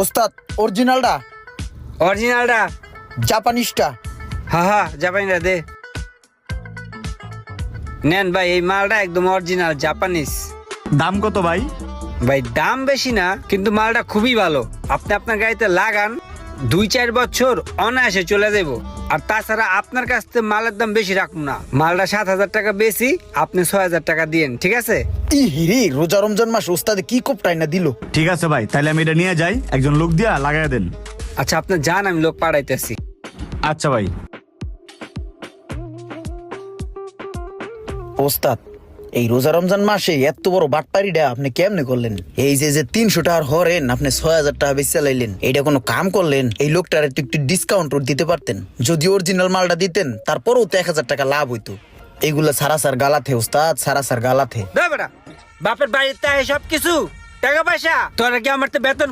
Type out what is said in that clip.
ওস্তাদ অরিজিনালটা অরিজিনালটা? জাপানিজটা। হ্যাঁ জাপানিটা দে। নেন ভাই, এই মালটা একদম অরিজিনাল জাপানিজ। দাম কত ভাই? ভাই দাম বেশি না, কিন্তু মালটা খুবই ভালো। আপনি আপনার গাড়িতে লাগান, 2-4 বছর অনায়াসে চলে যাব। আর তাছাড়া আপনার কাছ থেকে মালের দাম বেশি রাখুন না। মালটা 7,000 টাকা বেশি, আপনি 6,000 টাকা দিয়েন, ঠিক আছে? হিরে রোজা রমজান মাস ওস্তাদে কি কোপটাই না দিল। ঠিক আছে ভাই, তাহলে আমি এটা নিয়ে যাই, একজন লোক দিয়া লাগাই দেন। আচ্ছা আপনি যান, আমি লোক পাঠাইতেছি। আচ্ছা ভাই। ওস্তাদ এই রোজা রমজান মাসে এত বড় বাটপারিটা আপনি কেমনে করলেন? এই যে 300 টাকার হরেন আপনি 6,000 টাকা বেশি চালাইলেন, এইটা কোনো কাম করলেন? এই লোকটার একটু ডিসকাউন্ট দিতে পারতেন। যদি অরিজিনাল মালটা দিতেন তারপরেও তো 1,000 টাকা লাভ হইতো। এইগুলা সারা সার গালাথে ওস্তাদ, সারা সার গালাথে। বাপের বাড়িতে সব কিছু টাকা পয়সা, তোরা কি আমার তো বেতন